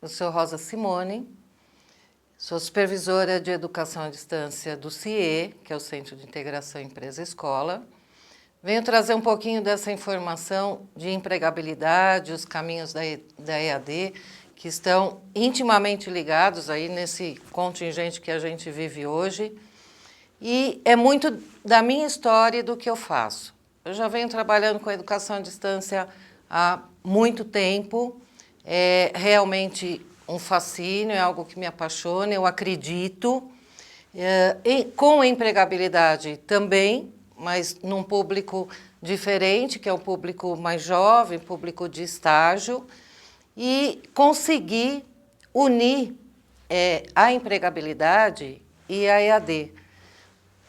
Eu sou Rosa Simone, sou supervisora de educação à distância do CIE, que é o Centro de Integração Empresa-Escola. Venho trazer um pouquinho dessa informação de empregabilidade, os caminhos da EAD, que estão intimamente ligados aí nesse contingente que a gente vive hoje. E é muito da minha história e do que eu faço. Eu já venho trabalhando com a educação à distância há muito tempo. É realmente um fascínio, é algo que me apaixona, eu acredito. Com a empregabilidade também, mas num público diferente, que é o público mais jovem, público de estágio, e conseguir unir a empregabilidade e a EAD.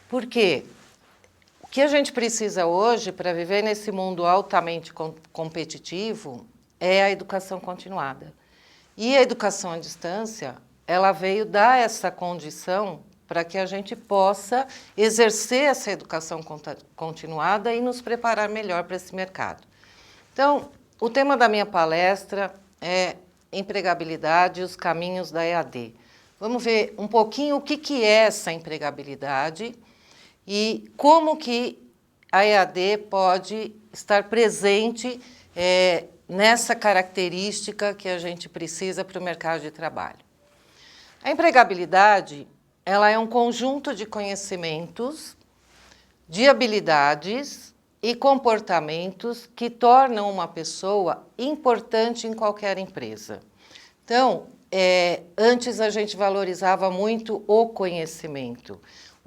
Por quê? O que a gente precisa hoje para viver nesse mundo altamente competitivo é a educação continuada. E a educação à distância, ela veio dar essa condição para que a gente possa exercer essa educação continuada e nos preparar melhor para esse mercado. Então, o tema da minha palestra é empregabilidade e os caminhos da EAD. Vamos ver um pouquinho o que é essa empregabilidade e como que a EAD pode estar presente nessa característica que a gente precisa para o mercado de trabalho. A empregabilidade, ela é um conjunto de conhecimentos, de habilidades e comportamentos que tornam uma pessoa importante em qualquer empresa. Então, antes a gente valorizava muito o conhecimento.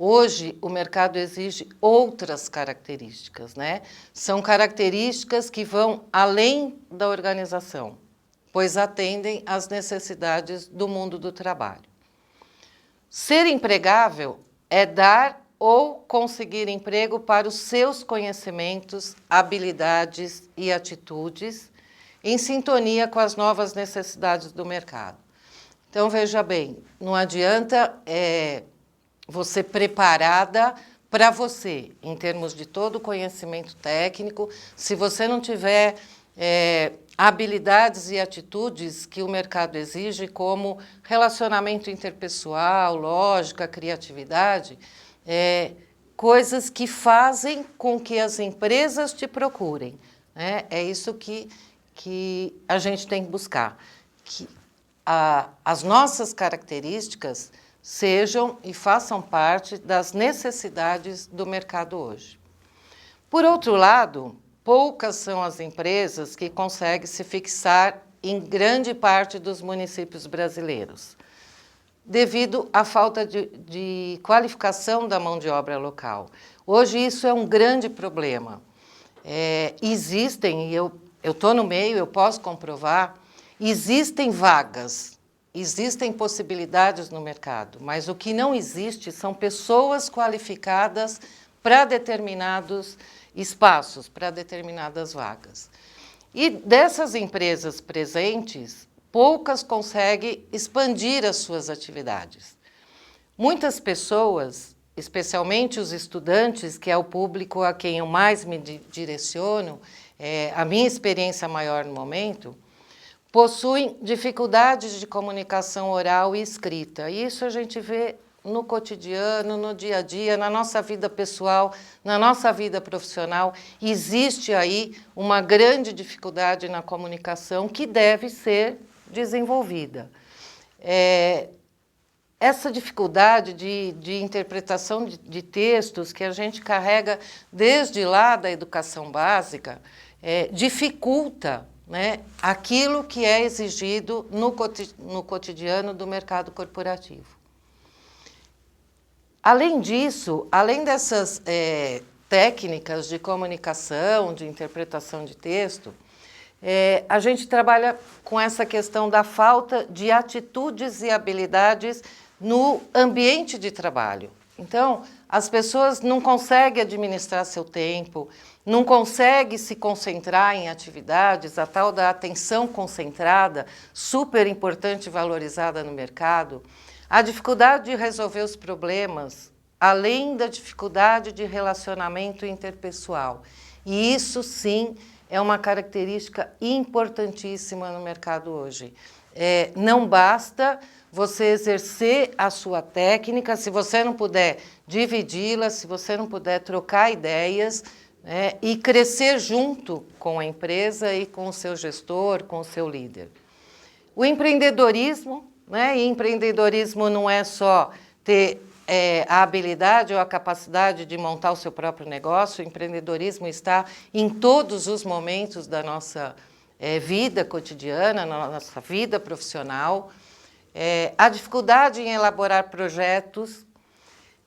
Hoje, o mercado exige outras características, né? São características que vão além da organização, pois atendem às necessidades do mundo do trabalho. Ser empregável é dar ou conseguir emprego para os seus conhecimentos, habilidades e atitudes em sintonia com as novas necessidades do mercado. Então, veja bem, não adianta você preparada para você, em termos de todo o conhecimento técnico, se você não tiver habilidades e atitudes que o mercado exige, como relacionamento interpessoal, lógica, criatividade, coisas que fazem com que as empresas te procurem, né? É isso que a gente tem que buscar, que as nossas características sejam e façam parte das necessidades do mercado hoje. Por outro lado, poucas são as empresas que conseguem se fixar em grande parte dos municípios brasileiros, devido à falta de qualificação da mão de obra local. Hoje isso é um grande problema. Existem, e eu estou no meio, eu posso comprovar, existem vagas, existem possibilidades no mercado, mas o que não existe são pessoas qualificadas para determinados espaços, para determinadas vagas. E dessas empresas presentes, poucas conseguem expandir as suas atividades. Muitas pessoas, especialmente os estudantes, que é o público a quem eu mais me direciono, a minha experiência maior no momento, possuem dificuldades de comunicação oral e escrita. E isso a gente vê no cotidiano, no dia a dia, na nossa vida pessoal, na nossa vida profissional. Existe aí uma grande dificuldade na comunicação que deve ser desenvolvida. Essa dificuldade de interpretação de textos que a gente carrega desde lá da educação básica dificulta, né, aquilo que é exigido no cotidiano do mercado corporativo. Além disso, além dessas técnicas de comunicação, de interpretação de texto, a gente trabalha com essa questão da falta de atitudes e habilidades no ambiente de trabalho. Então, as pessoas não conseguem administrar seu tempo, não conseguem se concentrar em atividades, a tal da atenção concentrada, super importante e valorizada no mercado, a dificuldade de resolver os problemas, além da dificuldade de relacionamento interpessoal. E isso, sim, é uma característica importantíssima no mercado hoje. não basta você exercer a sua técnica, se você não puder dividi-la, se você não puder trocar ideias, né, e crescer junto com a empresa e com o seu gestor, com o seu líder. O empreendedorismo, né, e empreendedorismo não é só ter a habilidade ou a capacidade de montar o seu próprio negócio, o empreendedorismo está em todos os momentos da nossa vida cotidiana, na nossa vida profissional, a dificuldade em elaborar projetos,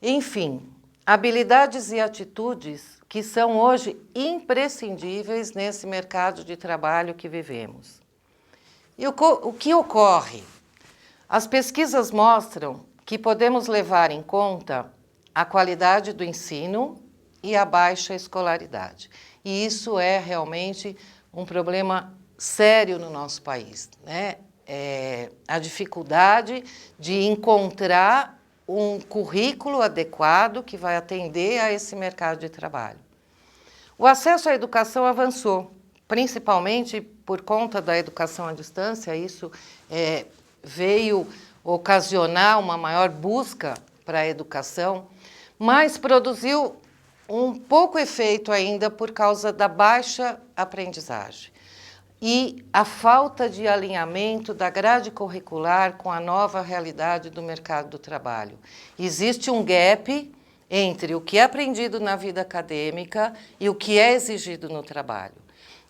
enfim, habilidades e atitudes que são hoje imprescindíveis nesse mercado de trabalho que vivemos. E o que ocorre? As pesquisas mostram que podemos levar em conta a qualidade do ensino e a baixa escolaridade. E isso é realmente um problema sério no nosso país, né? A dificuldade de encontrar um currículo adequado que vai atender a esse mercado de trabalho. O acesso à educação avançou, principalmente por conta da educação à distância. Isso veio ocasionar uma maior busca para a educação, mas produziu um pouco efeito ainda por causa da baixa aprendizagem e a falta de alinhamento da grade curricular com a nova realidade do mercado do trabalho. Existe um gap entre o que é aprendido na vida acadêmica e o que é exigido no trabalho.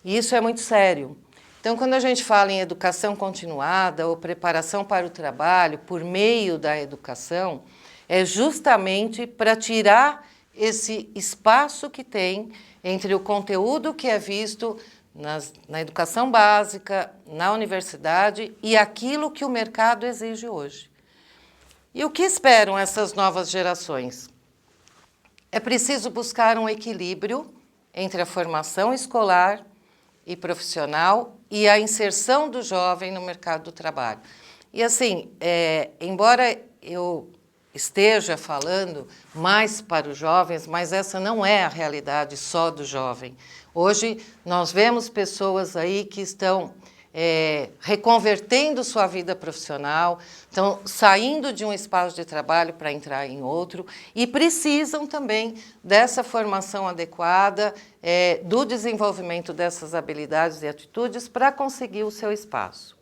E isso é muito sério. Então, quando a gente fala em educação continuada ou preparação para o trabalho por meio da educação, é justamente para tirar esse espaço que tem entre o conteúdo que é visto na educação básica, na universidade e aquilo que o mercado exige hoje. E o que esperam essas novas gerações? É preciso buscar um equilíbrio entre a formação escolar e profissional e a inserção do jovem no mercado do trabalho. E assim, embora eu esteja falando mais para os jovens, mas essa não é a realidade só do jovem. Hoje nós vemos pessoas aí que estão reconvertendo sua vida profissional, estão saindo de um espaço de trabalho para entrar em outro e precisam também dessa formação adequada, do desenvolvimento dessas habilidades e atitudes para conseguir o seu espaço.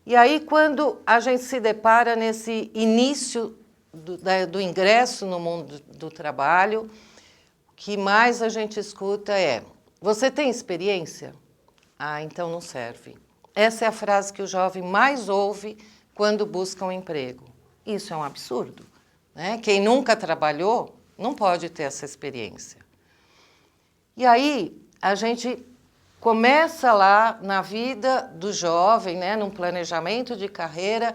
E aí, quando a gente se depara nesse início do ingresso no mundo do trabalho, o que mais a gente escuta é: você tem experiência? Ah, então não serve. Essa é a frase que o jovem mais ouve quando busca um emprego. Isso é um absurdo, né? Quem nunca trabalhou não pode ter essa experiência. E aí a gente começa lá na vida do jovem, né, num planejamento de carreira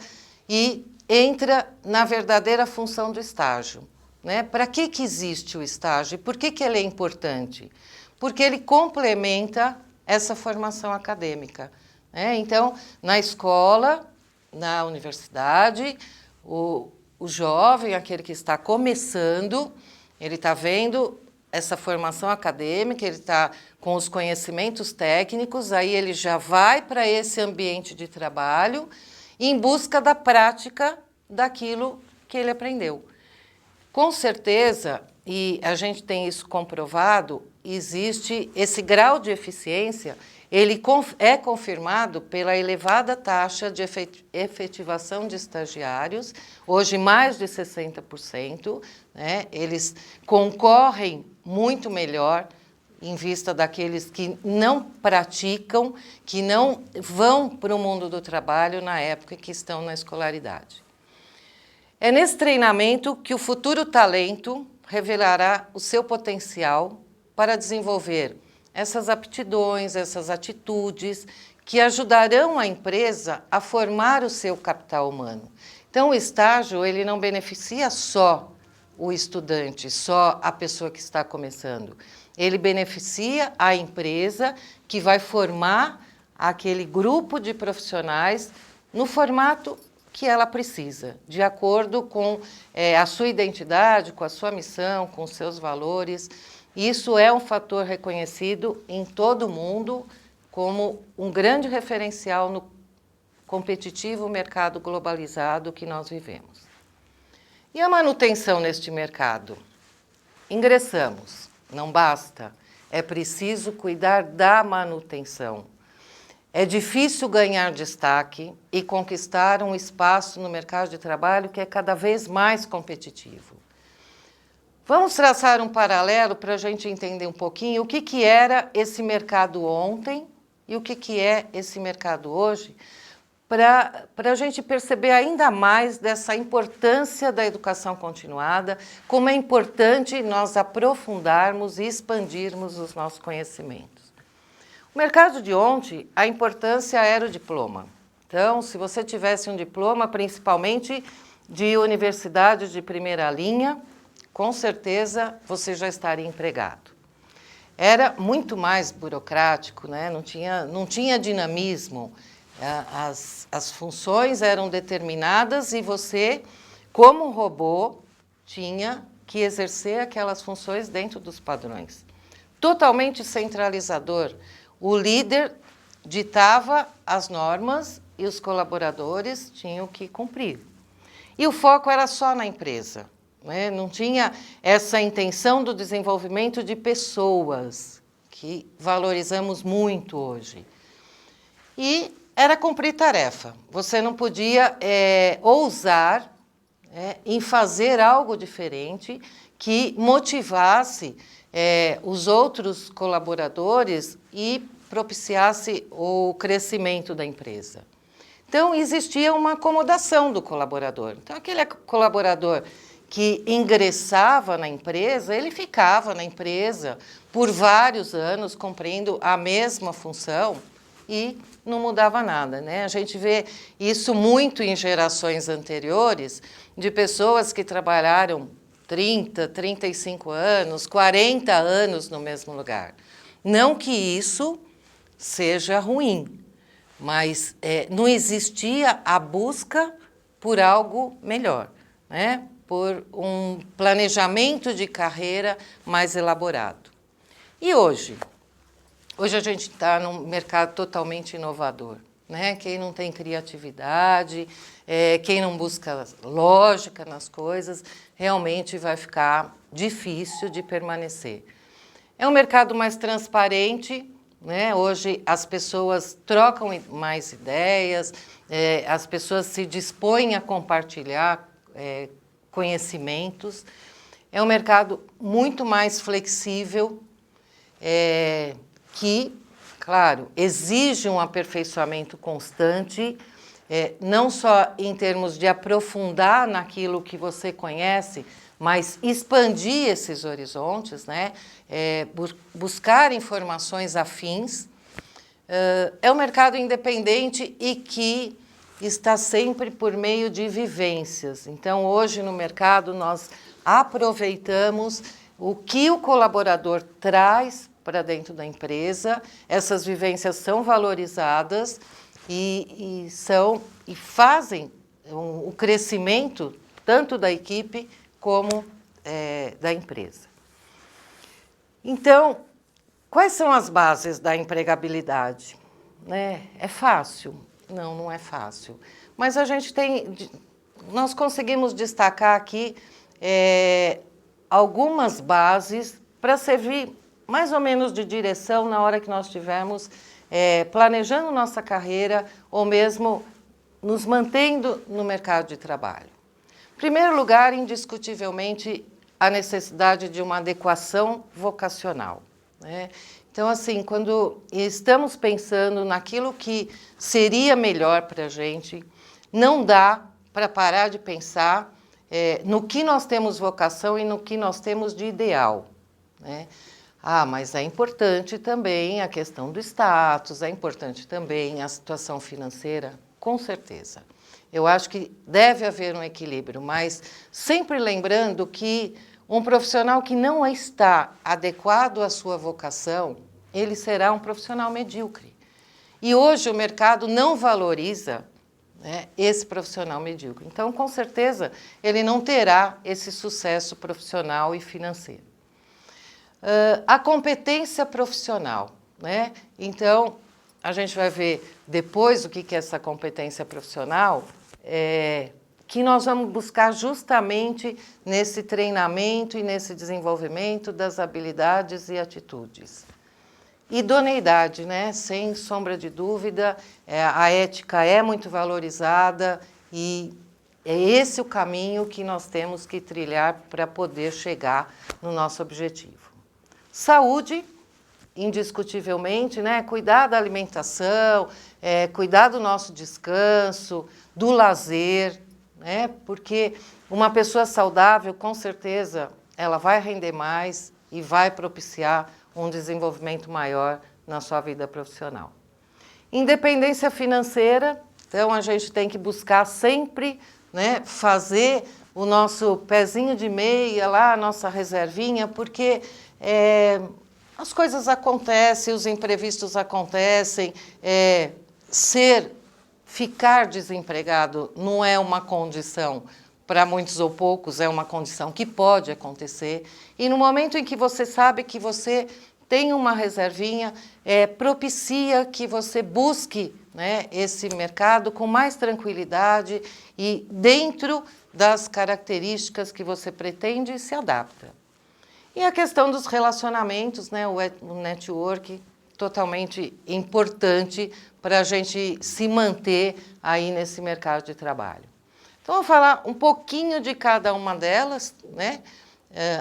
e entra na verdadeira função do estágio, né? Para que existe o estágio? E por que ele é importante? Porque ele complementa essa formação acadêmica. Então, na escola, na universidade, o jovem, aquele que está começando, ele está vendo essa formação acadêmica, ele está com os conhecimentos técnicos, aí ele já vai para esse ambiente de trabalho em busca da prática daquilo que ele aprendeu. Com certeza, e a gente tem isso comprovado, existe esse grau de eficiência. Ele é confirmado pela elevada taxa de efetivação de estagiários, hoje mais de 60%, né? Eles concorrem muito melhor em vista daqueles que não praticam, que não vão para o mundo do trabalho na época que estão na escolaridade. É nesse treinamento que o futuro talento revelará o seu potencial para desenvolver essas aptidões, essas atitudes que ajudarão a empresa a formar o seu capital humano. Então, o estágio, ele não beneficia só o estudante, só a pessoa que está começando. Ele beneficia a empresa que vai formar aquele grupo de profissionais no formato que ela precisa, de acordo com a sua identidade, com a sua missão, com os seus valores. Isso é um fator reconhecido em todo o mundo como um grande referencial no competitivo mercado globalizado que nós vivemos. E a manutenção neste mercado? Ingressamos, não basta, é preciso cuidar da manutenção. É difícil ganhar destaque e conquistar um espaço no mercado de trabalho que é cada vez mais competitivo. Vamos traçar um paralelo para a gente entender um pouquinho o que era esse mercado ontem e o que é esse mercado hoje, para a gente perceber ainda mais dessa importância da educação continuada, como é importante nós aprofundarmos e expandirmos os nossos conhecimentos. O mercado de ontem, a importância era o diploma. Então, se você tivesse um diploma, principalmente de universidades de primeira linha, com certeza você já estaria empregado. Era muito mais burocrático, né? Não tinha dinamismo. As funções eram determinadas e você, como robô, tinha que exercer aquelas funções dentro dos padrões. Totalmente centralizador. O líder ditava as normas e os colaboradores tinham que cumprir. E o foco era só na empresa, né? Não tinha essa intenção do desenvolvimento de pessoas, que valorizamos muito hoje. E era cumprir tarefa. Você não podia ousar em fazer algo diferente que motivasse os outros colaboradores e propiciasse o crescimento da empresa. Então, existia uma acomodação do colaborador. Então, aquele colaborador que ingressava na empresa, ele ficava na empresa por vários anos, cumprindo a mesma função e não mudava nada, né? A gente vê isso muito em gerações anteriores, de pessoas que trabalharam 30, 35 anos, 40 anos no mesmo lugar. Não que isso seja ruim, mas não existia a busca por algo melhor, né? Por um planejamento de carreira mais elaborado. E hoje? Hoje a gente está num mercado totalmente inovador, né? Quem não tem criatividade, quem não busca lógica nas coisas, realmente vai ficar difícil de permanecer. É um mercado mais transparente, né? Hoje as pessoas trocam mais ideias, as pessoas se dispõem a compartilhar conhecimentos. É um mercado muito mais flexível, que, claro, exige um aperfeiçoamento constante, não só em termos de aprofundar naquilo que você conhece, mas expandir esses horizontes, né? Buscar informações afins. É um mercado independente e que está sempre por meio de vivências. Então, hoje no mercado, nós aproveitamos o que o colaborador traz para dentro da empresa, essas vivências são valorizadas e fazem o crescimento tanto da equipe como da empresa. Então, quais são as bases da empregabilidade? É fácil? Não, não é fácil. Mas nós conseguimos destacar aqui algumas bases para servir mais ou menos de direção na hora que nós estivermos planejando nossa carreira ou mesmo nos mantendo no mercado de trabalho. Em primeiro lugar, indiscutivelmente, a necessidade de uma adequação vocacional, né? Então, assim, quando estamos pensando naquilo que seria melhor para a gente, não dá para parar de pensar no que nós temos vocação e no que nós temos de ideal, né? Mas é importante também a questão do status, é importante também a situação financeira, com certeza. Eu acho que deve haver um equilíbrio, mas sempre lembrando que um profissional que não está adequado à sua vocação, ele será um profissional medíocre. E hoje o mercado não valoriza, né, esse profissional medíocre. Então, com certeza, ele não terá esse sucesso profissional e financeiro. A competência profissional, né? Então, a gente vai ver depois o que é essa competência profissional, que nós vamos buscar justamente nesse treinamento e nesse desenvolvimento das habilidades e atitudes. Idoneidade, né? Sem sombra de dúvida, a ética é muito valorizada e é esse o caminho que nós temos que trilhar para poder chegar no nosso objetivo. Saúde, indiscutivelmente, né? Cuidar da alimentação, cuidar do nosso descanso, do lazer, né? Porque uma pessoa saudável, com certeza, ela vai render mais e vai propiciar um desenvolvimento maior na sua vida profissional. Independência financeira, então a gente tem que buscar sempre, né, fazer o nosso pezinho de meia lá, a nossa reservinha, porque as coisas acontecem, os imprevistos acontecem, ficar desempregado não é uma condição para muitos ou poucos, é uma condição que pode acontecer. E no momento em que você sabe que você tem uma reservinha, propicia que você busque, né, esse mercado com mais tranquilidade e dentro das características que você pretende e se adapta. E a questão dos relacionamentos, né, o network, totalmente importante para a gente se manter aí nesse mercado de trabalho. Então, eu vou falar um pouquinho de cada uma delas, né?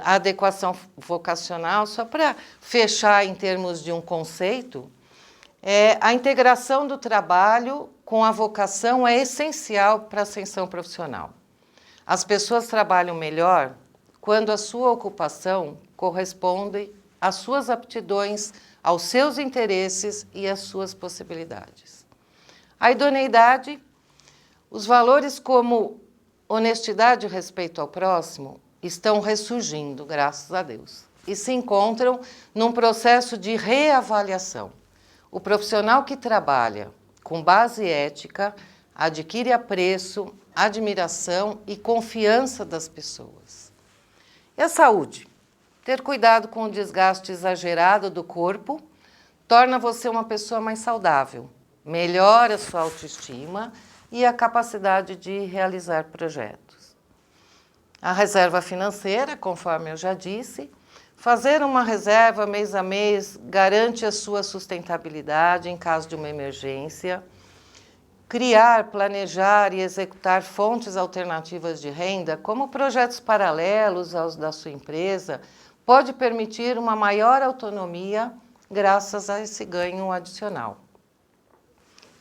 A adequação vocacional, só para fechar em termos de um conceito, a integração do trabalho com a vocação é essencial para a ascensão profissional. As pessoas trabalham melhor quando a sua ocupação corresponde às suas aptidões, aos seus interesses e às suas possibilidades. A idoneidade, os valores como honestidade e respeito ao próximo estão ressurgindo, graças a Deus, e se encontram num processo de reavaliação. O profissional que trabalha com base ética adquire apreço, admiração e confiança das pessoas. E a saúde? Ter cuidado com o desgaste exagerado do corpo torna você uma pessoa mais saudável, melhora a sua autoestima e a capacidade de realizar projetos. A reserva financeira, conforme eu já disse, fazer uma reserva mês a mês garante a sua sustentabilidade em caso de uma emergência. Criar, planejar e executar fontes alternativas de renda, como projetos paralelos aos da sua empresa, pode permitir uma maior autonomia graças a esse ganho adicional.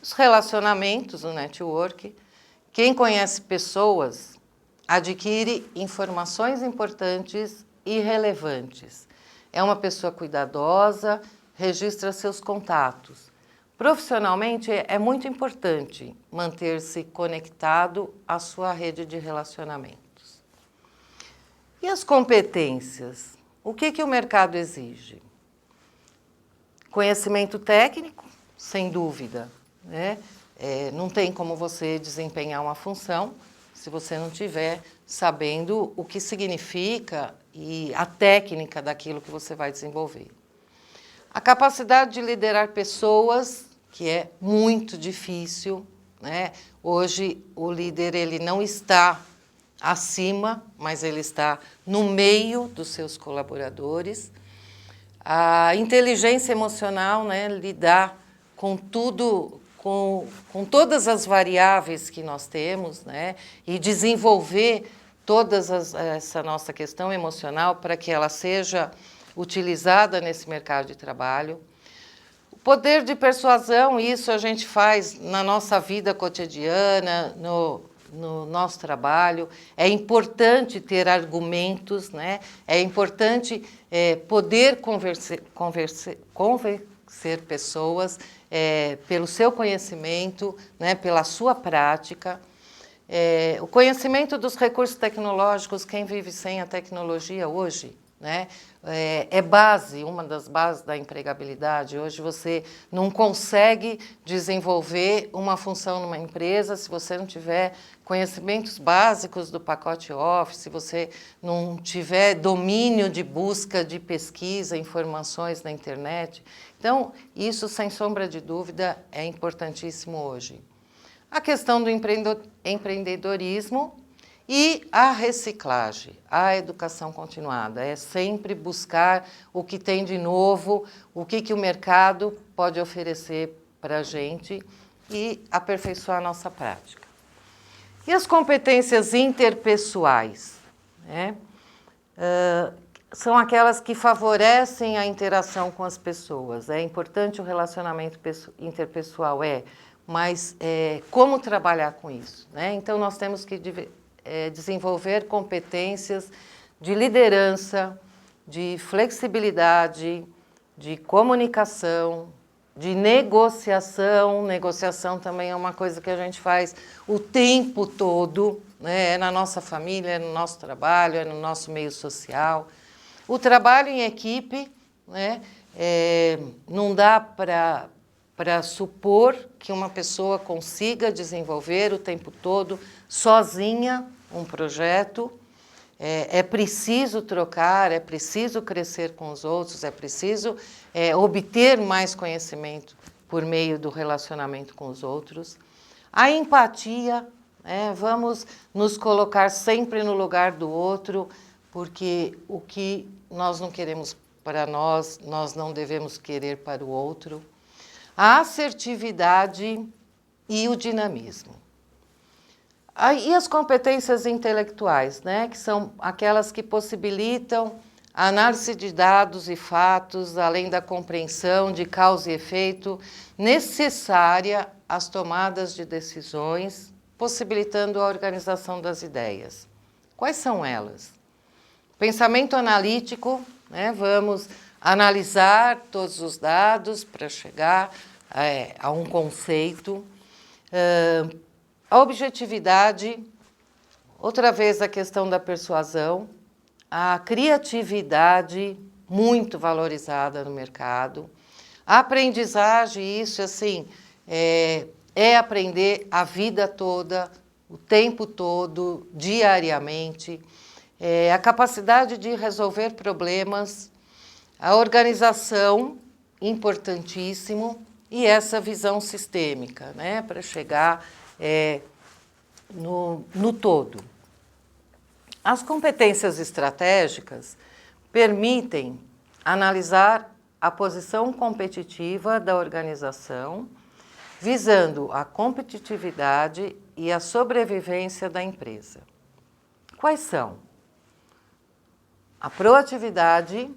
Os relacionamentos, o network, quem conhece pessoas adquire informações importantes e relevantes. É uma pessoa cuidadosa, registra seus contatos. Profissionalmente, é muito importante manter-se conectado à sua rede de relacionamentos. E as competências? O que o mercado exige? Conhecimento técnico, sem dúvida, né? Não tem como você desempenhar uma função se você não estiver sabendo o que significa e a técnica daquilo que você vai desenvolver. A capacidade de liderar pessoas, que é muito difícil, né? Hoje o líder ele não está acima, mas ele está no meio dos seus colaboradores. A inteligência emocional, né? Lidar com tudo, com todas as variáveis que nós temos, né? E desenvolver essa nossa questão emocional para que ela seja utilizada nesse mercado de trabalho. O poder de persuasão, isso a gente faz na nossa vida cotidiana, no nosso trabalho. É importante ter argumentos, né? É importante poder convencer pessoas pelo seu conhecimento, né? Pela sua prática. O conhecimento dos recursos tecnológicos, quem vive sem a tecnologia hoje, né? É base, uma das bases da empregabilidade. Hoje você não consegue desenvolver uma função numa empresa se você não tiver conhecimentos básicos do pacote Office, se você não tiver domínio de busca, de pesquisa, informações na internet. Então, isso, sem sombra de dúvida, é importantíssimo hoje. A questão do empreendedorismo e a reciclagem, a educação continuada. É sempre buscar o que tem de novo, o que o mercado pode oferecer para a gente e aperfeiçoar a nossa prática. E as competências interpessoais, né? São aquelas que favorecem a interação com as pessoas. É importante o relacionamento interpessoal, mas como trabalhar com isso, né? Então, nós temos que desenvolver competências de liderança, de flexibilidade, de comunicação, de negociação. Negociação também é uma coisa que a gente faz o tempo todo, né? É na nossa família, é no nosso trabalho, é no nosso meio social. O trabalho em equipe, né? Não dá para supor que uma pessoa consiga desenvolver o tempo todo sozinha um projeto. É preciso trocar, é preciso crescer com os outros, é preciso obter mais conhecimento por meio do relacionamento com os outros. A empatia, vamos nos colocar sempre no lugar do outro, porque o que nós não queremos para nós, nós não devemos querer para o outro. A assertividade e o dinamismo. E as competências intelectuais, né, que são aquelas que possibilitam a análise de dados e fatos, além da compreensão de causa e efeito, necessária às tomadas de decisões, possibilitando a organização das ideias. Quais são elas? Pensamento analítico, né, vamos analisar todos os dados para chegar a um conceito. A objetividade, outra vez a questão da persuasão, a criatividade, muito valorizada no mercado, a aprendizagem, isso assim, é aprender a vida toda, o tempo todo, diariamente, a capacidade de resolver problemas, a organização, importantíssimo, e essa visão sistêmica, né, para chegar no todo. As competências estratégicas permitem analisar a posição competitiva da organização, visando a competitividade e a sobrevivência da empresa. Quais são? A proatividade,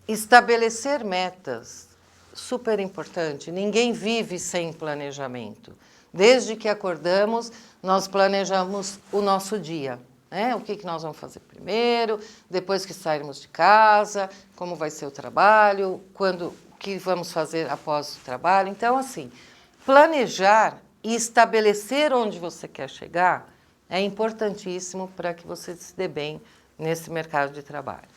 estabelecer metas, super importante. Ninguém vive sem planejamento. Desde que acordamos, nós planejamos o nosso dia, né? O que nós vamos fazer primeiro, depois que sairmos de casa, como vai ser o trabalho, o que vamos fazer após o trabalho. Então, assim, planejar e estabelecer onde você quer chegar é importantíssimo para que você se dê bem nesse mercado de trabalho.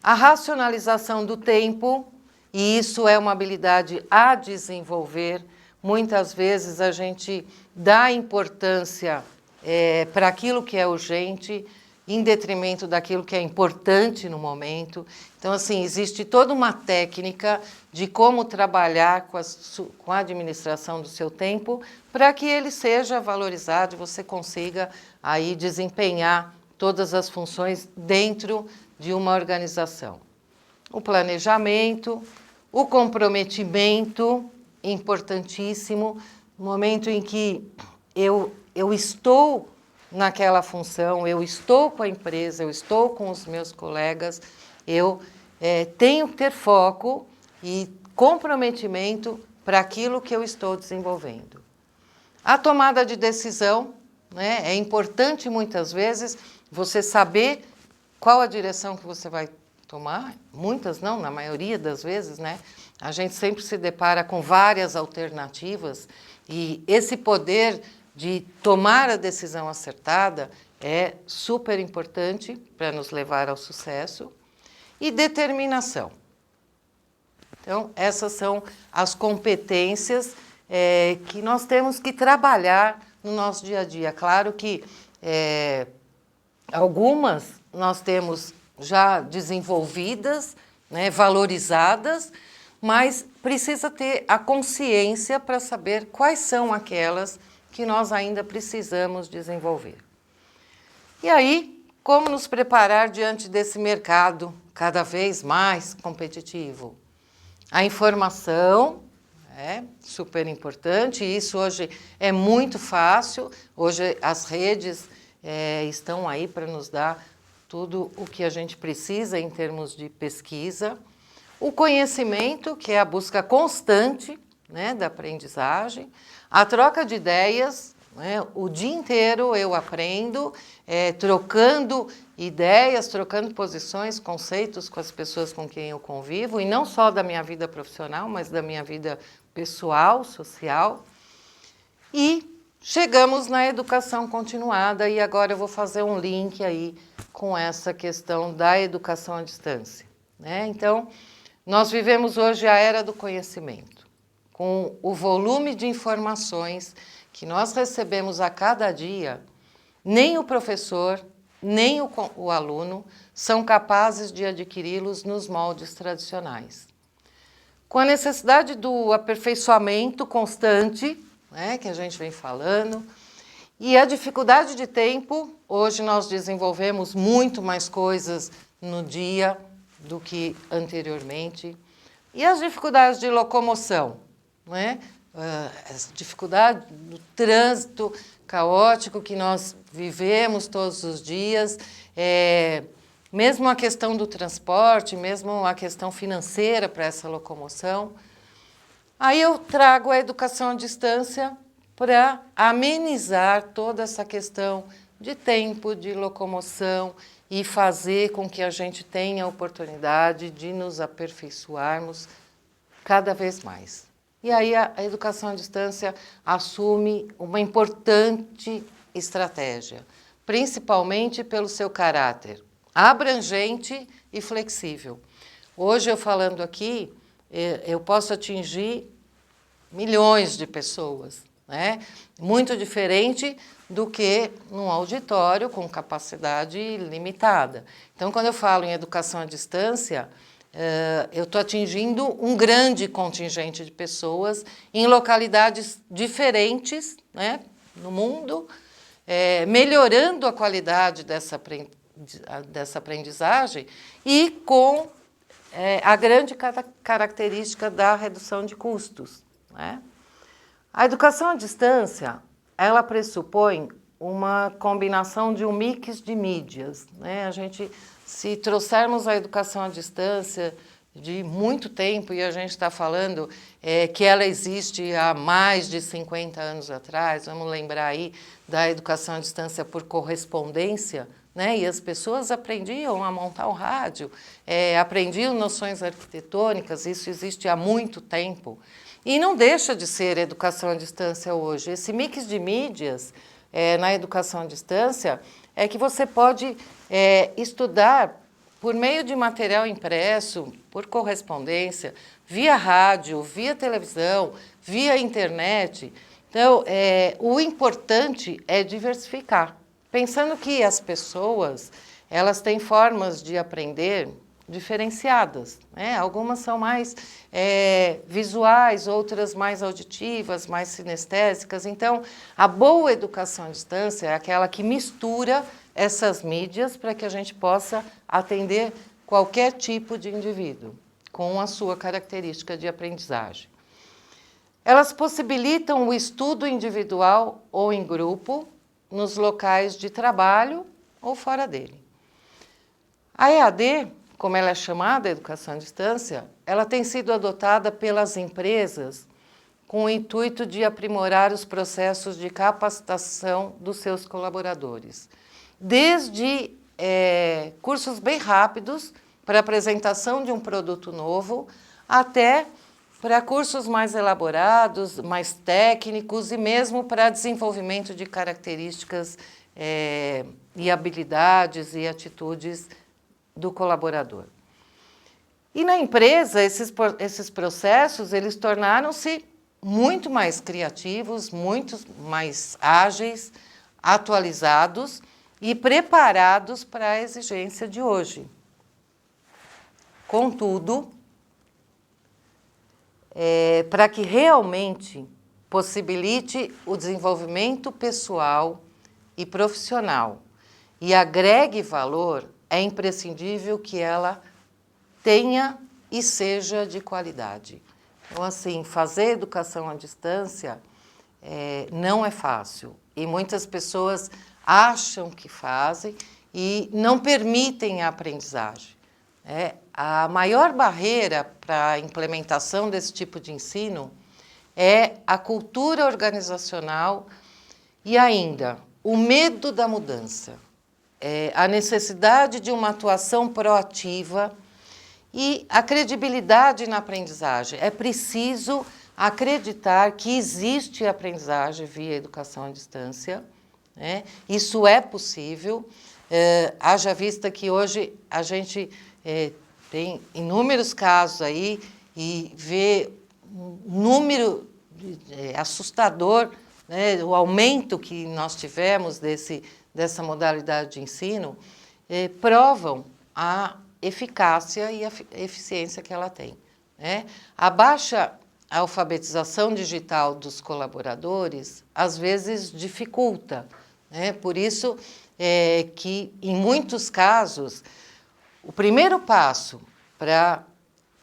A racionalização do tempo, e isso é uma habilidade a desenvolver. Muitas vezes a gente dá importância para aquilo que é urgente, em detrimento daquilo que é importante no momento. Então, assim, existe toda uma técnica de como trabalhar com a administração do seu tempo para que ele seja valorizado e você consiga aí desempenhar todas as funções dentro de uma organização. O planejamento, o comprometimento, importantíssimo, no momento em que eu estou naquela função, eu estou com a empresa, eu estou com os meus colegas, eu tenho que ter foco e comprometimento para aquilo que eu estou desenvolvendo. A tomada de decisão, né, é importante muitas vezes você saber qual a direção que você vai tomar, muitas não, na maioria das vezes, né? A gente sempre se depara com várias alternativas e esse poder de tomar a decisão acertada é super importante para nos levar ao sucesso, e determinação. Então, essas são as competências que nós temos que trabalhar no nosso dia a dia. Claro que algumas nós temos já desenvolvidas, né, valorizadas, mas precisa ter a consciência para saber quais são aquelas que nós ainda precisamos desenvolver. E aí, como nos preparar diante desse mercado cada vez mais competitivo? A informação é super importante, isso hoje é muito fácil, hoje as redes estão aí para nos dar tudo o que a gente precisa em termos de pesquisa. O conhecimento, que é a busca constante, né, da aprendizagem, a troca de ideias, né, o dia inteiro eu aprendo, trocando ideias, trocando posições, conceitos com as pessoas com quem eu convivo, e não só da minha vida profissional, mas da minha vida pessoal, social. E chegamos na educação continuada, e agora eu vou fazer um link aí com essa questão da educação à distância, né? Então, nós vivemos hoje a era do conhecimento, com o volume de informações que nós recebemos a cada dia. Nem o professor, nem o aluno são capazes de adquiri-los nos moldes tradicionais. Com a necessidade do aperfeiçoamento constante, né, que a gente vem falando, e a dificuldade de tempo, hoje nós desenvolvemos muito mais coisas no dia do que anteriormente, e as dificuldades de locomoção, né? Essa dificuldade do trânsito caótico que nós vivemos todos os dias, mesmo a questão do transporte, mesmo a questão financeira para essa locomoção. Aí eu trago a educação à distância para amenizar toda essa questão de tempo, de locomoção, e fazer com que a gente tenha a oportunidade de nos aperfeiçoarmos cada vez mais. E aí a educação à distância assume uma importante estratégia, principalmente pelo seu caráter abrangente e flexível. Hoje, eu falando aqui, eu posso atingir milhões de pessoas, né? Muito diferente do que num auditório com capacidade limitada. Então, quando eu falo em educação à distância, eu estou atingindo um grande contingente de pessoas em localidades diferentes, né, no mundo, melhorando a qualidade dessa aprendizagem e com a grande característica da redução de custos, né? A educação à distância, ela pressupõe uma combinação de um mix de mídias, né? Se trouxermos a educação à distância de muito tempo, e a gente está falando que ela existe há mais de 50 anos atrás, vamos lembrar aí da educação à distância por correspondência, né? E as pessoas aprendiam a montar um rádio, aprendiam noções arquitetônicas, isso existe há muito tempo. E não deixa de ser educação à distância hoje. Esse mix de mídias na educação à distância é que você pode estudar por meio de material impresso, por correspondência, via rádio, via televisão, via internet. Então, o importante é diversificar. Pensando que as pessoas, elas têm formas de aprender diferenciadas, né? Algumas são mais visuais, outras mais auditivas, mais sinestésicas. Então, a boa educação à distância é aquela que mistura essas mídias para que a gente possa atender qualquer tipo de indivíduo com a sua característica de aprendizagem. Elas possibilitam o estudo individual ou em grupo, nos locais de trabalho ou fora dele. A EAD, como ela é chamada, educação à distância, ela tem sido adotada pelas empresas com o intuito de aprimorar os processos de capacitação dos seus colaboradores. Desde cursos bem rápidos para apresentação de um produto novo, até para cursos mais elaborados, mais técnicos e mesmo para desenvolvimento de características e habilidades e atitudes do colaborador. E na empresa, esses processos, eles tornaram-se muito mais criativos, muito mais ágeis, atualizados e preparados para a exigência de hoje. Contudo, para que realmente possibilite o desenvolvimento pessoal e profissional e agregue valor, é imprescindível que ela tenha e seja de qualidade. Então, assim, fazer educação à distância não é fácil. E muitas pessoas acham que fazem e não permitem a aprendizagem. A maior barreira para a implementação desse tipo de ensino é a cultura organizacional e ainda o medo da mudança, a necessidade de uma atuação proativa e a credibilidade na aprendizagem. É preciso acreditar que existe aprendizagem via educação à distância, né? Isso é possível, haja vista que hoje a gente tem inúmeros casos aí e vê um número assustador, né, o aumento que nós tivemos dessa modalidade de ensino, provam a eficácia e a eficiência que ela tem, né? A baixa alfabetização digital dos colaboradores, às vezes, dificulta, né? Por isso que, em muitos casos, o primeiro passo para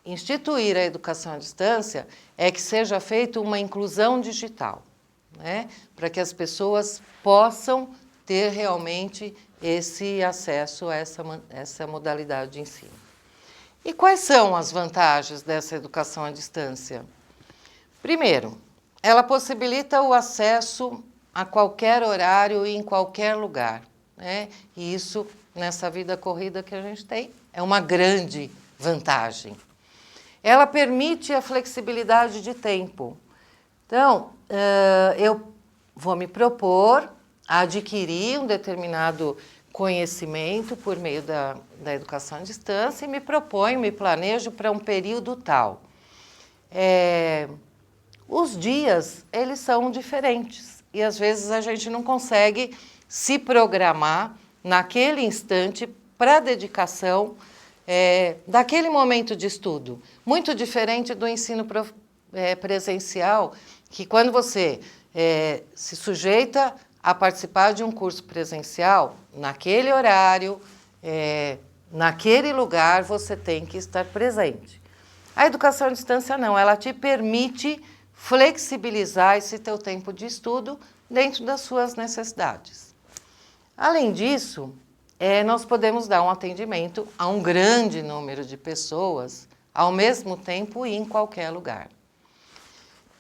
instituir a educação à distância é que seja feita uma inclusão digital, né? Para que as pessoas possam ter realmente esse acesso a essa modalidade de ensino. E quais são as vantagens dessa educação à distância? Primeiro, ela possibilita o acesso a qualquer horário e em qualquer lugar, né? E isso, nessa vida corrida que a gente tem, é uma grande vantagem. Ela permite a flexibilidade de tempo. Então, eu vou me propor a adquirir um determinado conhecimento por meio da educação à distância e me proponho, me planejo para um período tal. Os dias, eles são diferentes e às vezes a gente não consegue se programar naquele instante para a dedicação daquele momento de estudo. Muito diferente do ensino presencial, que quando você se sujeita a participar de um curso presencial, naquele horário, naquele lugar, você tem que estar presente. A educação à distância não, ela te permite flexibilizar esse teu tempo de estudo dentro das suas necessidades. Além disso, nós podemos dar um atendimento a um grande número de pessoas ao mesmo tempo e em qualquer lugar.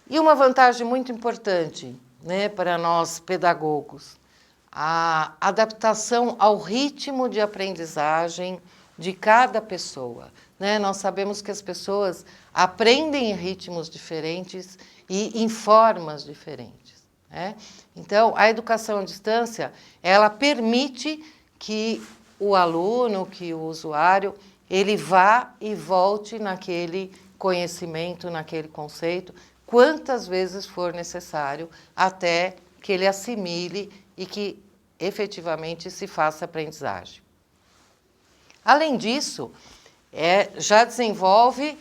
E uma vantagem muito importante, né, para nós pedagogos, a adaptação ao ritmo de aprendizagem de cada pessoa, né? Nós sabemos que as pessoas aprendem em ritmos diferentes e em formas diferentes, né? Então, a educação à distância, ela permite que o aluno, que o usuário, ele vá e volte naquele conhecimento, naquele conceito, quantas vezes for necessário, até que ele assimile e que efetivamente se faça aprendizagem. Além disso, já desenvolve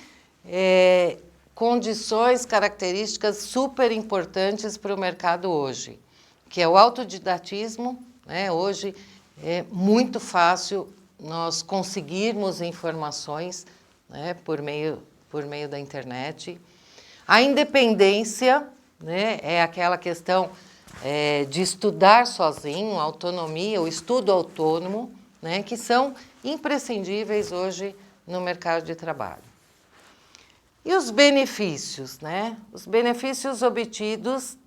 condições, características super importantes para o mercado hoje, que é o autodidatismo, né? Hoje é muito fácil nós conseguirmos informações, né, por meio da internet. A independência, né, é aquela questão de estudar sozinho, a autonomia, o estudo autônomo, né, que são imprescindíveis hoje no mercado de trabalho. E os benefícios, né? Os benefícios obtidos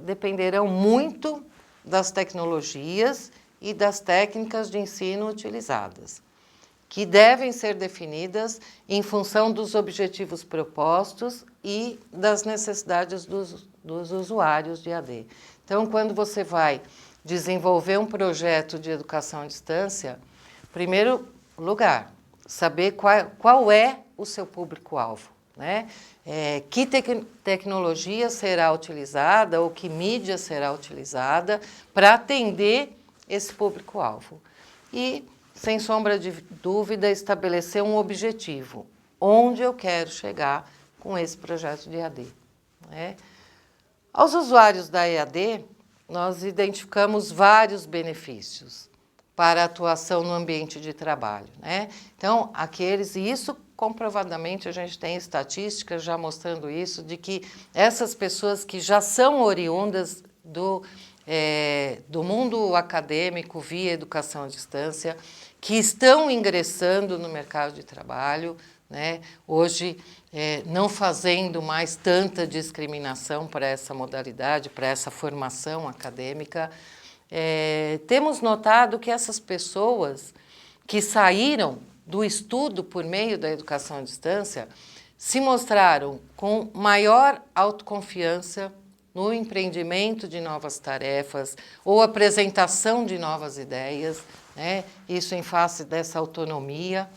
dependerão muito das tecnologias e das técnicas de ensino utilizadas, que devem ser definidas em função dos objetivos propostos e das necessidades dos usuários de AD. Então, quando você vai desenvolver um projeto de educação à distância, em primeiro lugar, saber qual é o seu público-alvo, né? Que tecnologia será utilizada ou que mídia será utilizada para atender esse público-alvo. E, sem sombra de dúvida, estabelecer um objetivo. Onde eu quero chegar com esse projeto de EAD, né? Aos usuários da EAD, nós identificamos vários benefícios para a atuação no ambiente de trabalho, né? Então, e isso comprovadamente a gente tem estatísticas já mostrando isso, de que essas pessoas que já são oriundas do mundo acadêmico via educação à distância, que estão ingressando no mercado de trabalho, né? Hoje, não fazendo mais tanta discriminação para essa modalidade, para essa formação acadêmica, temos notado que essas pessoas que saíram do estudo por meio da educação à distância se mostraram com maior autoconfiança no empreendimento de novas tarefas ou apresentação de novas ideias, né? Isso em face dessa autonomia.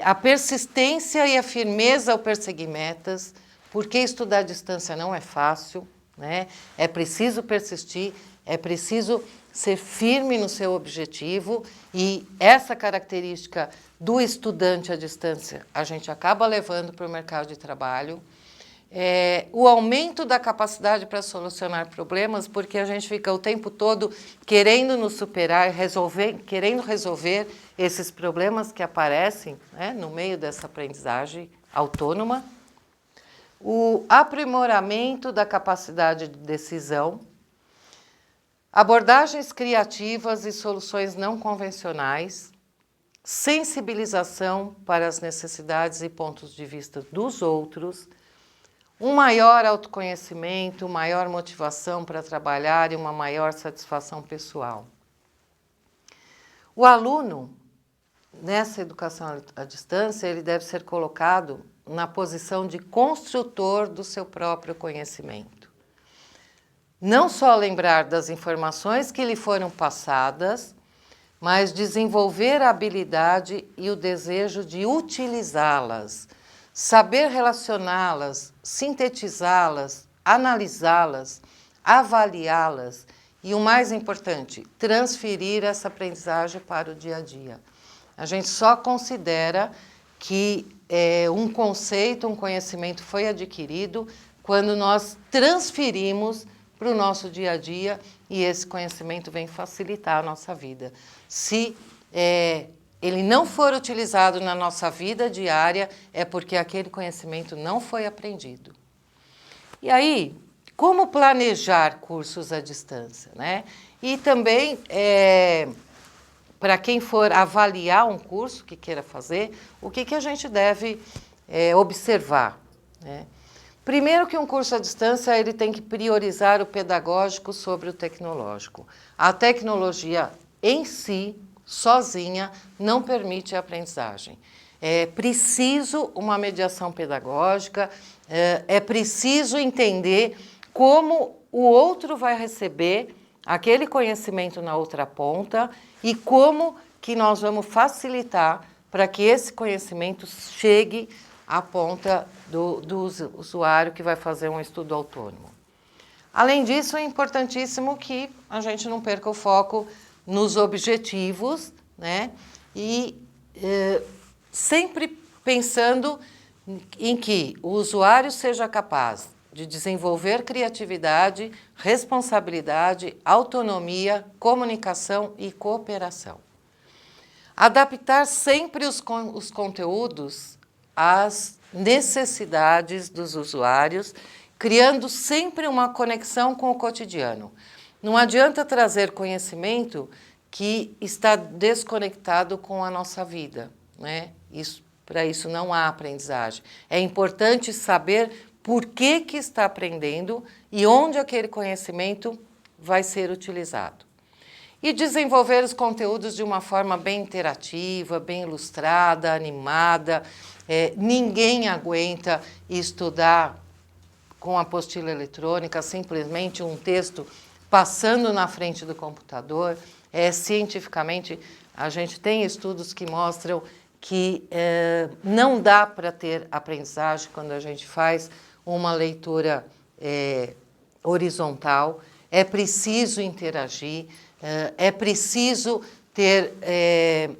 A persistência e a firmeza ao perseguir metas, porque estudar à distância não é fácil, né? É preciso persistir, é preciso ser firme no seu objetivo, e essa característica do estudante à distância a gente acaba levando para o mercado de trabalho. O aumento da capacidade para solucionar problemas, porque a gente fica o tempo todo querendo nos superar, querendo resolver esses problemas que aparecem, né, no meio dessa aprendizagem autônoma. O aprimoramento da capacidade de decisão, abordagens criativas e soluções não convencionais, sensibilização para as necessidades e pontos de vista dos outros, um maior autoconhecimento, maior motivação para trabalhar e uma maior satisfação pessoal. O aluno, nessa educação à distância, ele deve ser colocado na posição de construtor do seu próprio conhecimento. Não só lembrar das informações que lhe foram passadas, mas desenvolver a habilidade e o desejo de utilizá-las, saber relacioná-las, sintetizá-las, analisá-las, avaliá-las e, o mais importante, transferir essa aprendizagem para o dia a dia. A gente só considera que um conceito, um conhecimento foi adquirido quando nós transferimos para o nosso dia a dia e esse conhecimento vem facilitar a nossa vida. Se ele não for utilizado na nossa vida diária, é porque aquele conhecimento não foi aprendido. E aí, como planejar cursos à distância, né? E também, para quem for avaliar um curso que queira fazer, o que a gente deve observar, né? Primeiro que um curso à distância ele tem que priorizar o pedagógico sobre o tecnológico. A tecnologia em si, sozinha, não permite a aprendizagem. É preciso uma mediação pedagógica, é preciso entender como o outro vai receber aquele conhecimento na outra ponta e como que nós vamos facilitar para que esse conhecimento chegue à ponta do usuário que vai fazer um estudo autônomo. Além disso, é importantíssimo que a gente não perca o foco nos objetivos, né? E sempre pensando em que o usuário seja capaz de desenvolver criatividade, responsabilidade, autonomia, comunicação e cooperação. Adaptar sempre os conteúdos às necessidades dos usuários, criando sempre uma conexão com o cotidiano. Não adianta trazer conhecimento que está desconectado com a nossa vida, né? Para isso não há aprendizagem. É importante saber por que está aprendendo e onde aquele conhecimento vai ser utilizado. E desenvolver os conteúdos de uma forma bem interativa, bem ilustrada, animada. Ninguém aguenta estudar com apostila eletrônica, simplesmente um texto passando na frente do computador. Cientificamente, a gente tem estudos que mostram que não dá para ter aprendizagem quando a gente faz uma leitura horizontal. É preciso interagir, é preciso ter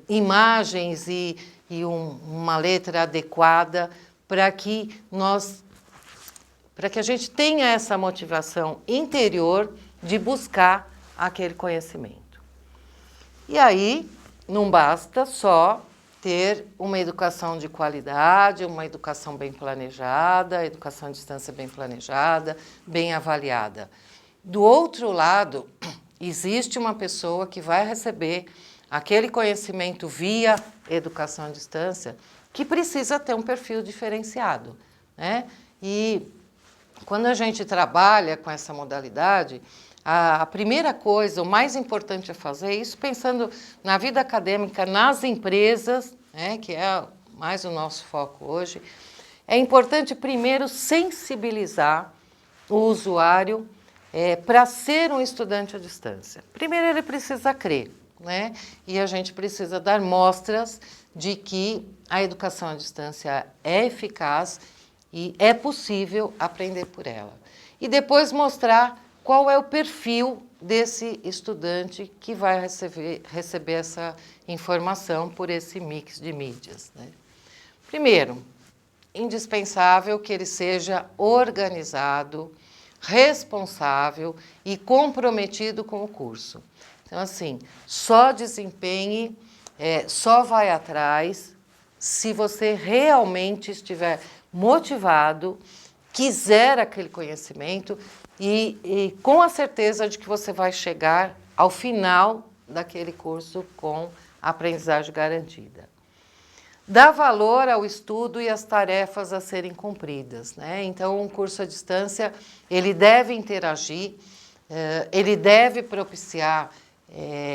imagens e uma letra adequada para que a gente tenha essa motivação interior de buscar aquele conhecimento. E aí, não basta só ter uma educação de qualidade, uma educação bem planejada, educação à distância bem planejada, bem avaliada. Do outro lado, existe uma pessoa que vai receber aquele conhecimento via educação à distância, que precisa ter um perfil diferenciado, né? E quando a gente trabalha com essa modalidade, a primeira coisa, o mais importante a fazer, isso pensando na vida acadêmica, nas empresas, né, que é mais o nosso foco hoje, é importante primeiro sensibilizar o usuário para ser um estudante à distância. Primeiro ele precisa crer, né? E a gente precisa dar mostras de que a educação à distância é eficaz e é possível aprender por ela. E depois mostrar qual é o perfil desse estudante que vai receber essa informação por esse mix de mídias, né? Primeiro, indispensável que ele seja organizado, responsável e comprometido com o curso. Então, assim, só desempenhe, só vai atrás se você realmente estiver motivado, quiser aquele conhecimento e com a certeza de que você vai chegar ao final daquele curso com a aprendizagem garantida. Dá valor ao estudo e às tarefas a serem cumpridas, né? Então, um curso à distância, ele deve interagir, ele deve propiciar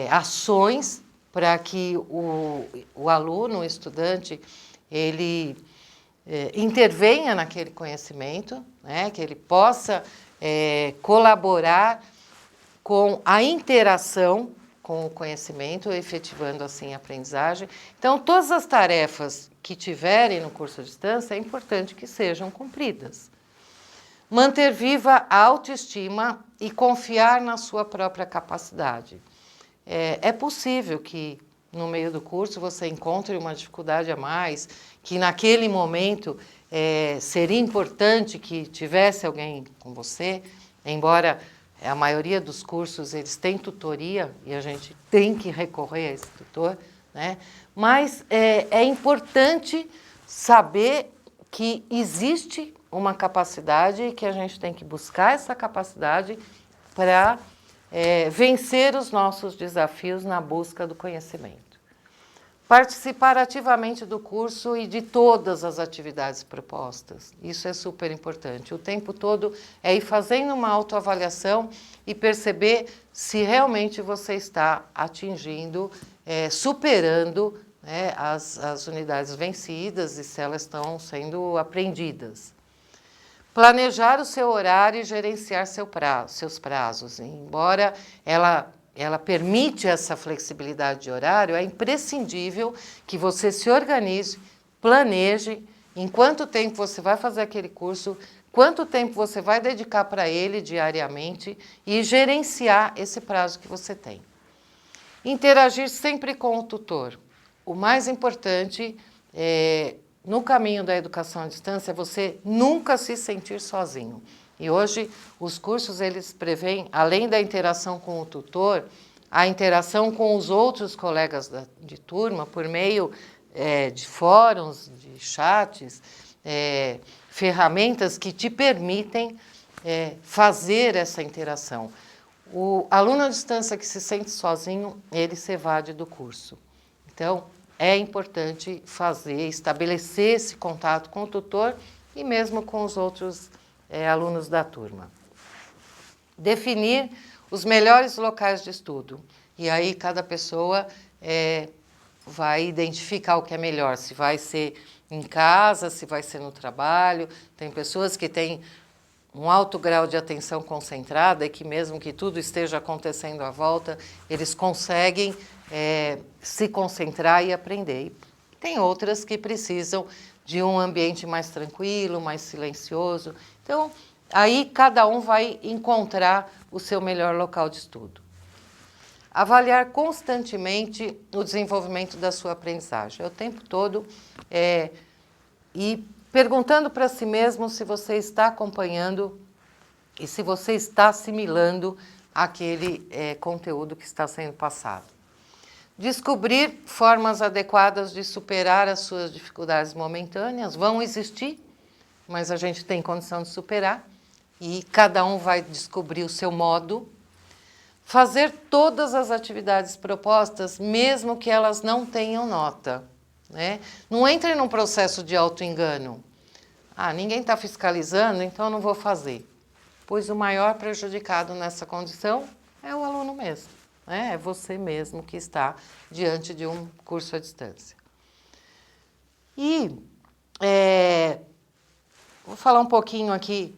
ações para que o aluno, o estudante, ele intervenha naquele conhecimento, né? Que ele possa colaborar com a interação com o conhecimento, efetivando assim a aprendizagem. Então, todas as tarefas que tiverem no curso à distância, é importante que sejam cumpridas. Manter viva a autoestima e confiar na sua própria capacidade. É possível que no meio do curso você encontre uma dificuldade a mais, que naquele momento seria importante que tivesse alguém com você, embora a maioria dos cursos eles têm tutoria e a gente tem que recorrer a esse tutor, né? Mas é importante saber que existe uma capacidade e que a gente tem que buscar essa capacidade para vencer os nossos desafios na busca do conhecimento. Participar ativamente do curso e de todas as atividades propostas. Isso é super importante. O tempo todo é ir fazendo uma autoavaliação e perceber se realmente você está atingindo, superando, né, as unidades vencidas e se elas estão sendo aprendidas. Planejar o seu horário e gerenciar seus prazos. Embora ela permite essa flexibilidade de horário, é imprescindível que você se organize, planeje em quanto tempo você vai fazer aquele curso, quanto tempo você vai dedicar para ele diariamente e gerenciar esse prazo que você tem. Interagir sempre com o tutor. O mais importante no caminho da educação à distância é você nunca se sentir sozinho. E hoje os cursos eles prevêem, além da interação com o tutor, a interação com os outros colegas de turma por meio de fóruns, de chats, ferramentas que te permitem fazer essa interação. O aluno à distância que se sente sozinho, ele se evade do curso. Então, é importante estabelecer esse contato com o tutor e mesmo com os outros alunos da turma. Definir os melhores locais de estudo. E aí cada pessoa vai identificar o que é melhor, se vai ser em casa, se vai ser no trabalho. Tem pessoas que têm um alto grau de atenção concentrada e que mesmo que tudo esteja acontecendo à volta, eles conseguem se concentrar e aprender. E tem outras que precisam de um ambiente mais tranquilo, mais silencioso. Então, aí cada um vai encontrar o seu melhor local de estudo. Avaliar constantemente o desenvolvimento da sua aprendizagem. O tempo todo e perguntando para si mesmo se você está acompanhando e se você está assimilando aquele conteúdo que está sendo passado. Descobrir formas adequadas de superar as suas dificuldades momentâneas. Vão existir, mas a gente tem condição de superar e cada um vai descobrir o seu modo. Fazer todas as atividades propostas, mesmo que elas não tenham nota. Né? Não entre num processo de auto-engano. Ah, ninguém está fiscalizando, então eu não vou fazer. Pois o maior prejudicado nessa condição é o aluno mesmo. Né? É você mesmo que está diante de um curso à distância. E vou falar um pouquinho aqui,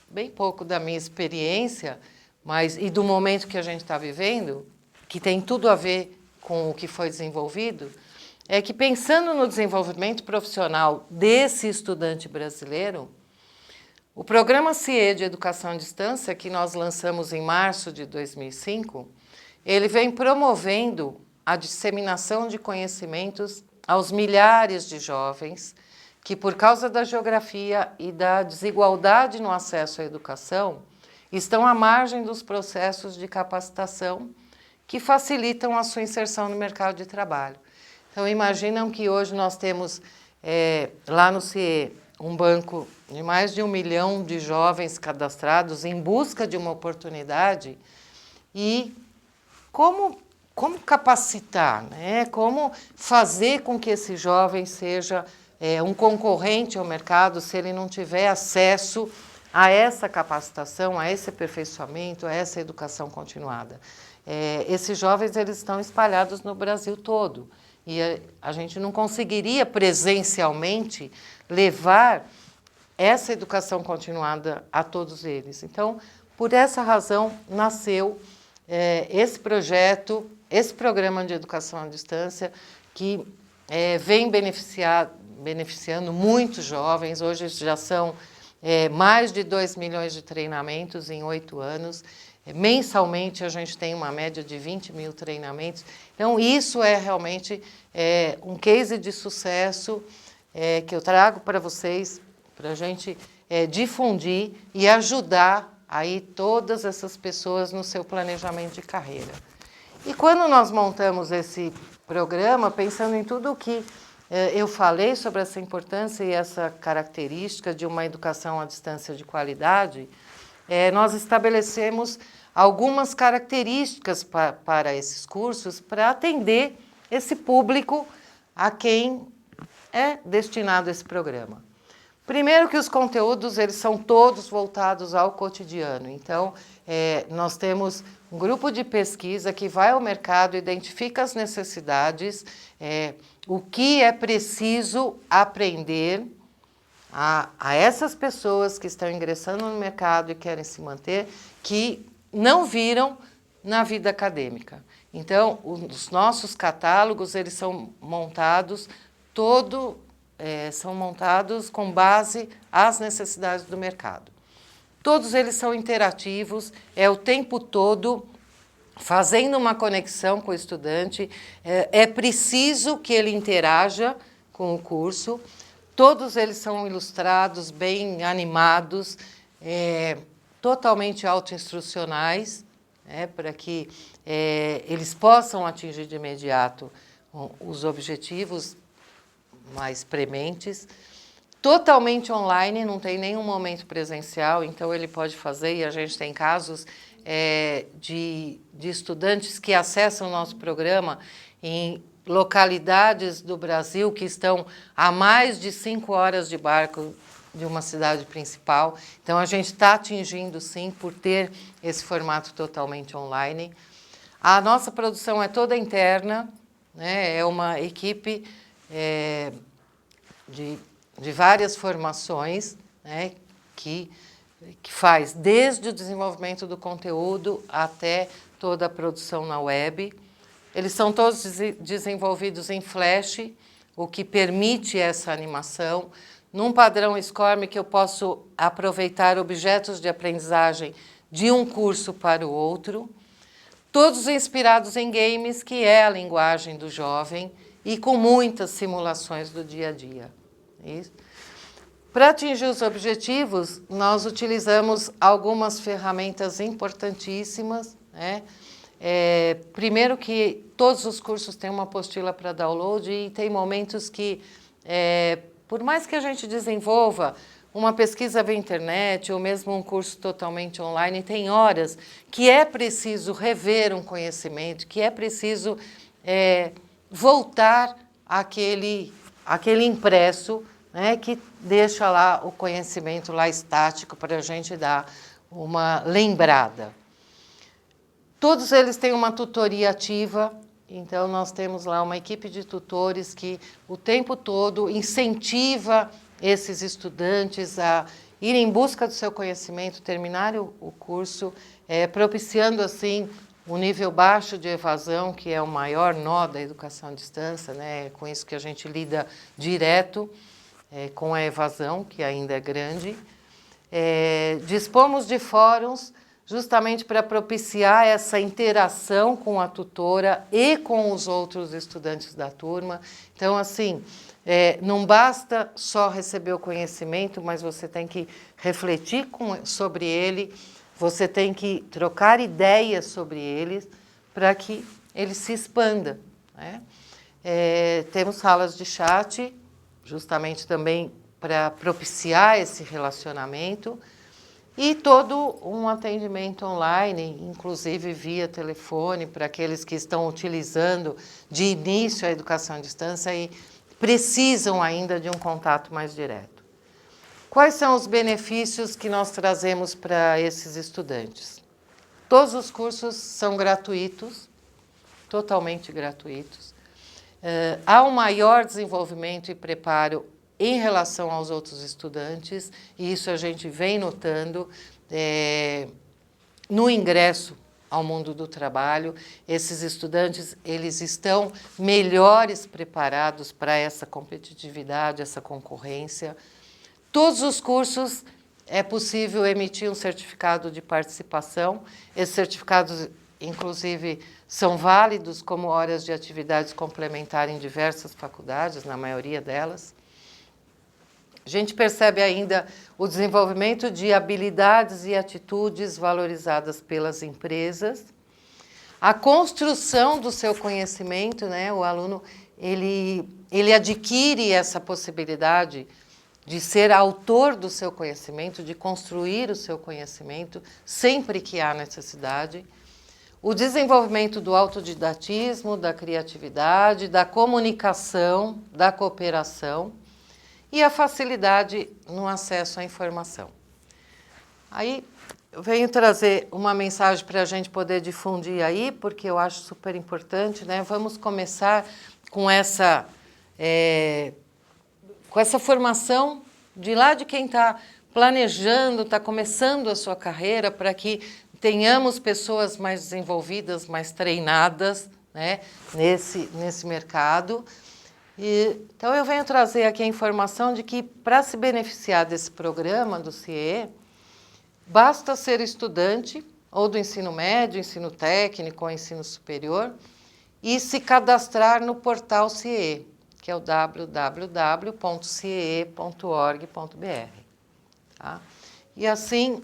bem pouco da minha experiência, e do momento que a gente está vivendo, que tem tudo a ver com o que foi desenvolvido, é que pensando no desenvolvimento profissional desse estudante brasileiro, o programa CIE de Educação à Distância, que nós lançamos em março de 2005, ele vem promovendo a disseminação de conhecimentos aos milhares de jovens que, por causa da geografia e da desigualdade no acesso à educação, estão à margem dos processos de capacitação que facilitam a sua inserção no mercado de trabalho. Então, imaginam que hoje nós temos lá no CIE um banco de mais de 1 milhão de jovens cadastrados em busca de uma oportunidade e como capacitar, né? Como fazer com que esse jovem seja um concorrente ao mercado se ele não tiver acesso a essa capacitação, a esse aperfeiçoamento, a essa educação continuada. Esses jovens eles estão espalhados no Brasil todo. E a gente não conseguiria presencialmente levar essa educação continuada a todos eles. Então, por essa razão, nasceu esse projeto, esse programa de educação à distância, que vem beneficiando muitos jovens. Hoje já são mais de 2 milhões de treinamentos em 8 anos. Mensalmente, a gente tem uma média de 20 mil treinamentos. Então, isso é realmente um case de sucesso que eu trago para vocês, para a gente difundir e ajudar aí todas essas pessoas no seu planejamento de carreira. E quando nós montamos esse programa, pensando em tudo o que eu falei sobre essa importância e essa característica de uma educação à distância de qualidade, nós estabelecemos algumas características para esses cursos para atender esse público a quem é destinado esse programa. Primeiro que os conteúdos eles são todos voltados ao cotidiano. Então, nós temos um grupo de pesquisa que vai ao mercado, identifica as necessidades, o que é preciso aprender a essas pessoas que estão ingressando no mercado e querem se manter, que não viram na vida acadêmica. Então, os nossos catálogos, eles são montados com base às necessidades do mercado. Todos eles são interativos, o tempo todo fazendo uma conexão com o estudante, é preciso que ele interaja com o curso. Todos eles são ilustrados, bem animados, totalmente autoinstrucionais, para que eles possam atingir de imediato os objetivos mais prementes. Totalmente online, não tem nenhum momento presencial, então ele pode fazer, e a gente tem casos de estudantes que acessam o nosso programa em localidades do Brasil que estão a mais de 5 horas de barco de uma cidade principal. Então, a gente está atingindo, sim, por ter esse formato totalmente online. A nossa produção é toda interna, né? É uma equipe de várias formações, né? Que que faz desde o desenvolvimento do conteúdo até toda a produção na web. Eles são todos desenvolvidos em Flash, o que permite essa animação. Num padrão SCORM que eu posso aproveitar objetos de aprendizagem de um curso para o outro, todos inspirados em games, que é a linguagem do jovem, e com muitas simulações do dia a dia. Isso. Para atingir os objetivos, nós utilizamos algumas ferramentas importantíssimas, né? Primeiro que todos os cursos têm uma apostila para download e tem momentos que, por mais que a gente desenvolva uma pesquisa via internet ou mesmo um curso totalmente online, tem horas que é preciso rever um conhecimento, que é preciso voltar àquele impresso, né, que deixa lá o conhecimento lá estático para a gente dar uma lembrada. Todos eles têm uma tutoria ativa, então nós temos lá uma equipe de tutores que o tempo todo incentiva esses estudantes a ir em busca do seu conhecimento, terminar o curso, propiciando assim um nível baixo de evasão, que é o maior nó da educação à distância, né? Com isso que a gente lida direto com a evasão, que ainda é grande. Dispomos de fóruns justamente para propiciar essa interação com a tutora e com os outros estudantes da turma. Então, assim, não basta só receber o conhecimento, mas você tem que refletir sobre ele, você tem que trocar ideias sobre ele para que ele se expanda, né? Temos salas de chat, justamente também para propiciar esse relacionamento, e todo um atendimento online, inclusive via telefone, para aqueles que estão utilizando de início a educação à distância e precisam ainda de um contato mais direto. Quais são os benefícios que nós trazemos para esses estudantes? Todos os cursos são gratuitos, totalmente gratuitos. Há um maior desenvolvimento e preparo em relação aos outros estudantes, e isso a gente vem notando no ingresso ao mundo do trabalho. Esses estudantes, eles estão melhores preparados para essa competitividade, essa concorrência. Todos os cursos é possível emitir um certificado de participação. Esses certificados, inclusive, são válidos como horas de atividades complementares em diversas faculdades, na maioria delas. A gente percebe ainda o desenvolvimento de habilidades e atitudes valorizadas pelas empresas, a construção do seu conhecimento, né? O aluno ele adquire essa possibilidade de ser autor do seu conhecimento, de construir o seu conhecimento sempre que há necessidade. O desenvolvimento do autodidatismo, da criatividade, da comunicação, da cooperação, e a facilidade no acesso à informação. Aí eu venho trazer uma mensagem para a gente poder difundir aí, porque eu acho super importante, né? Vamos começar com essa formação de lá de quem está planejando, está começando a sua carreira, para que tenhamos pessoas mais desenvolvidas, mais treinadas, né, nesse mercado. Então, eu venho trazer aqui a informação de que, para se beneficiar desse programa do CIE, basta ser estudante ou do ensino médio, ensino técnico ou ensino superior e se cadastrar no portal CIE, que é o www.ciee.org.br. Tá? E assim,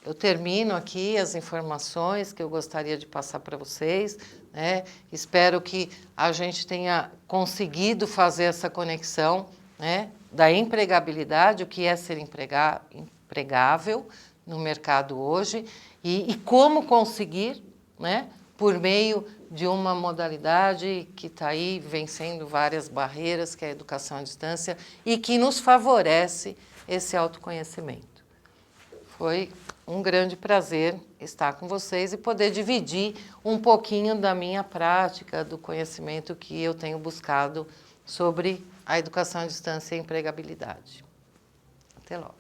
eu termino aqui as informações que eu gostaria de passar para vocês, né? Espero que a gente tenha conseguido fazer essa conexão, né, da empregabilidade, o que é ser empregável no mercado hoje e como conseguir, né, por meio de uma modalidade que está aí vencendo várias barreiras, que é a educação à distância, e que nos favorece esse autoconhecimento. Foi um grande prazer estar com vocês e poder dividir um pouquinho da minha prática, do conhecimento que eu tenho buscado sobre a educação à distância e a empregabilidade. Até logo.